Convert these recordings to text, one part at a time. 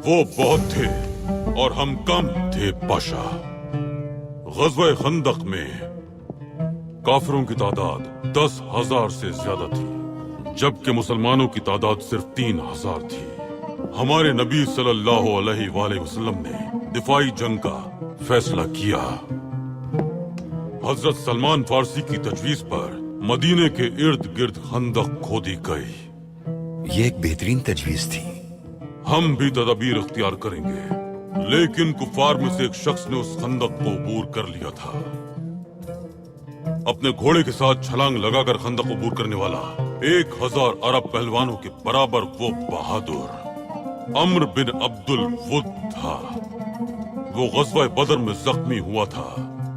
वो बहुत थे और हम कम थे पाशा। ग़ज़वा खंदक में काफिरों की तादाद 10,000 से ज्यादा थी, जबकि मुसलमानों की तादाद सिर्फ 3,000 थी। हमारे नबी सल्लल्लाहु अलैहि वसल्लम ने दिफाई जंग का फैसला किया। हजरत सलमान फारसी की तजवीज पर मदीने के इर्द गिर्द खंदक खोदी गई। ये एक बेहतरीन तजवीज थी। हम भी तदबीर इख्तियार करेंगे, लेकिन कुफार में से एक शख्स ने उस खंदक को अबूर कर लिया था। अपने घोड़े के साथ छलांग लगाकर खंदक अबूर करने वाला 1,000 अरब पहलवानों के बराबर वो बहादुर अम्र बिन अब्दुल वुद था। वो ग़ज़वा बदर में जख्मी हुआ था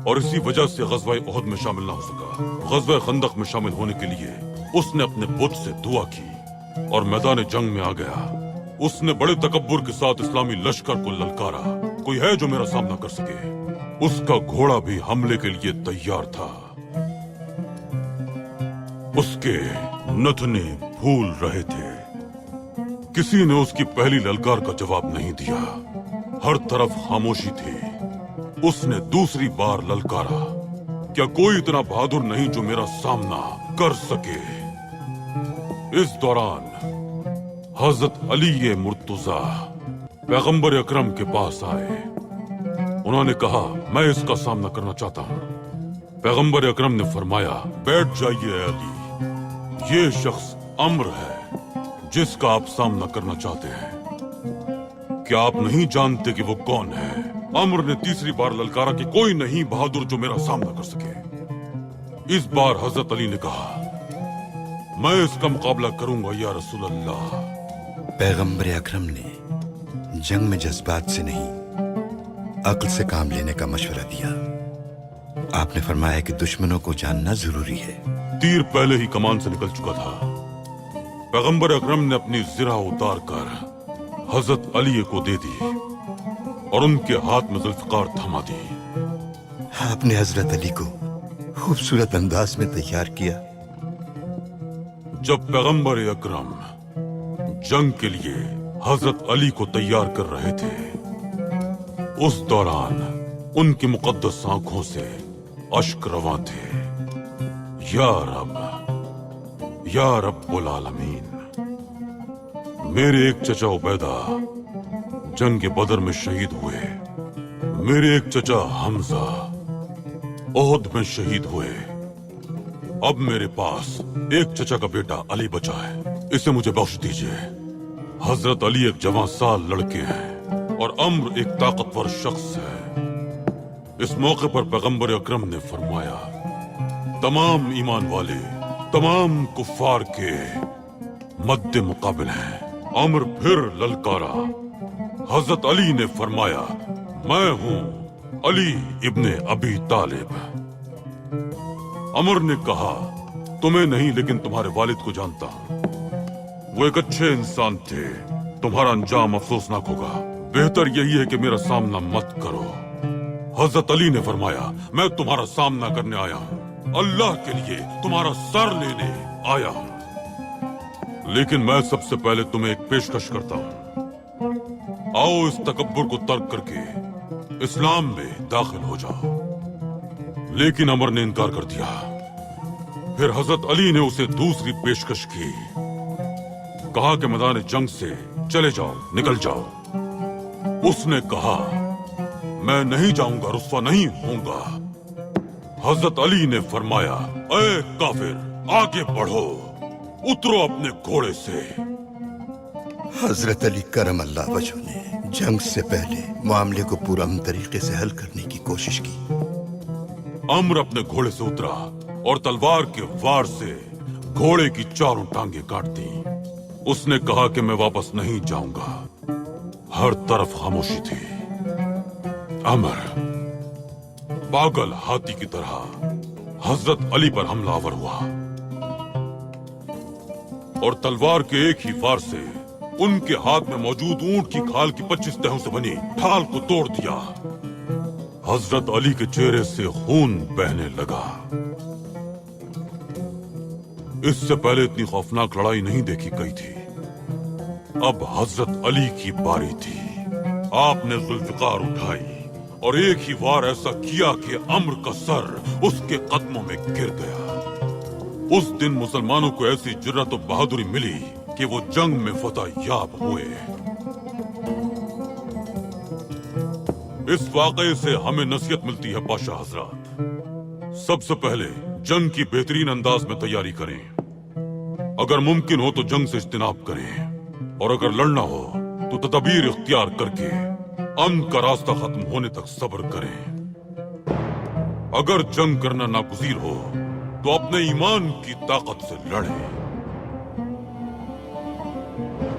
और इसी वजह से ग़ज़वा उहद में शामिल न हो सका। ग़ज़वा खंदक में शामिल होने के लिए उसने अपने बुत से दुआ की और मैदान जंग में आ गया। उसने बड़े तकब्बुर के साथ इस्लामी लश्कर को ललकारा, कोई है जो मेरा सामना कर सके। उसका घोड़ा भी हमले के लिए तैयार था। उसके नथने फूल रहे थे। किसी ने उसकी पहली ललकार का जवाब नहीं दिया। हर तरफ खामोशी थी। उसने दूसरी बार ललकारा, क्या कोई इतना बहादुर नहीं जो मेरा सामना कर सके। इस दौरान हजरत अली मुर्तजा पैगंबर अकरम के पास आए। उन्होंने कहा, मैं इसका सामना करना चाहता हूं। पैगंबर अकरम ने फरमाया, बैठ जाइए अली, ये शख्स अम्र है जिसका आप सामना करना चाहते हैं। क्या आप नहीं जानते कि वो कौन है? अम्र ने तीसरी बार ललकारा कि कोई नहीं बहादुर जो मेरा सामना कर सके। इस बार हजरत अली ने कहा, मैं इसका मुकाबला करूंगा या रसूल अल्लाह। पैगंबर अकरम ने जंग में जज्बात से नहीं, अक्ल से काम लेने का मशवरा दिया। आपने फरमाया कि दुश्मनों को जानना जरूरी है। तीर पहले ही कमान से निकल चुका था। पैगंबर अकरम ने अपनी जिरा उतार कर हजरत अली को दे दी और उनके हाथ में जुल्फकार थमा दी। आपने हजरत अली को खूबसूरत अंदाज में तैयार किया। जब पैगंबर अकरम जंग के लिए हजरत अली को तैयार कर रहे थे, उस दौरान उनकी मुकद्दस आंखों से अश्क रवां थे। या रब्बुल आलमीन, मेरे एक चचा उबैदा जंग बदर में शहीद हुए। मेरे एक चचा हमजा ओहद में शहीद हुए। अब मेरे पास एक चचा का बेटा अली बचा है, इसे मुझे बख्श दीजिए। हजरत अली एक जवां साल लड़के हैं और अम्र एक ताकतवर शख्स है। इस मौके पर पैगंबर अकरम ने फरमाया, तमाम ईमान वाले तमाम कुफ्फार के मद्दे मुकाबिल हैं। अम्र फिर ललकारा। हजरत अली ने फरमाया, मैं हूं अली इब्ने अबी तालिब। अमर ने कहा, तुम्हें नहीं लेकिन तुम्हारे वालिद को जानता हूं। वो एक अच्छे इंसान थे। तुम्हारा अंजाम अफसोसनाक होगा। बेहतर यही है कि मेरा सामना मत करो। हजरत अली ने फरमाया, मैं तुम्हारा सामना करने आया हूं, अल्लाह के लिए तुम्हारा सर लेने आया हूं। लेकिन मैं सबसे पहले तुम्हें एक पेशकश करता हूं। आओ इस तकब्बुर को तर्क करके इस्लाम में दाखिल हो जाओ। लेकिन अमर ने इनकार कर दिया। फिर हजरत अली ने उसे दूसरी पेशकश की। कहा कि मैदान जंग से चले जाओ, निकल जाओ। उसने कहा, मैं नहीं जाऊंगा, रुस्वा नहीं होऊंगा। हजरत अली ने फरमाया, ऐ काफिर, आगे बढ़ो, उतरो अपने घोड़े से। हजरत अली करम अल्लाह वजह ने जंग से पहले मामले को पुरअमन तरीके से हल करने की कोशिश की। अम्र अपने घोड़े से उतरा और तलवार के वार से घोड़े की चारों टांगे काट दी। उसने कहा कि मैं वापस नहीं जाऊंगा। हर तरफ खामोशी थी। अमर पागल हाथी की तरह हजरत अली पर हमलावर हुआ और तलवार के एक ही वार से उनके हाथ में मौजूद ऊंट की खाल की 25 तहों से बनी ढाल को तोड़ दिया। हजरत अली के चेहरे से खून बहने लगा। इससे पहले इतनी खौफनाक लड़ाई नहीं देखी गई थी। अब हजरत अली की बारी थी। आपने जुल्फिकार उठाई और एक ही वार ऐसा किया कि अम्र का सर उसके कदमों में गिर गया। उस दिन मुसलमानों को ऐसी जुर्रत और बहादुरी मिली कि वो जंग में फतह याब हुए। इस वाक़े से हमें नसीहत मिलती है पाशा हजरात, सबसे पहले जंग की बेहतरीन अंदाज में तैयारी करें। अगर मुमकिन हो तो जंग से इज्तिनाब करें, और अगर लड़ना हो तो तदबीर इख्तियार करके अमन का रास्ता खत्म होने तक सब्र करें। अगर जंग करना नागुज़ीर हो तो अपने ईमान की ताकत से लड़ें।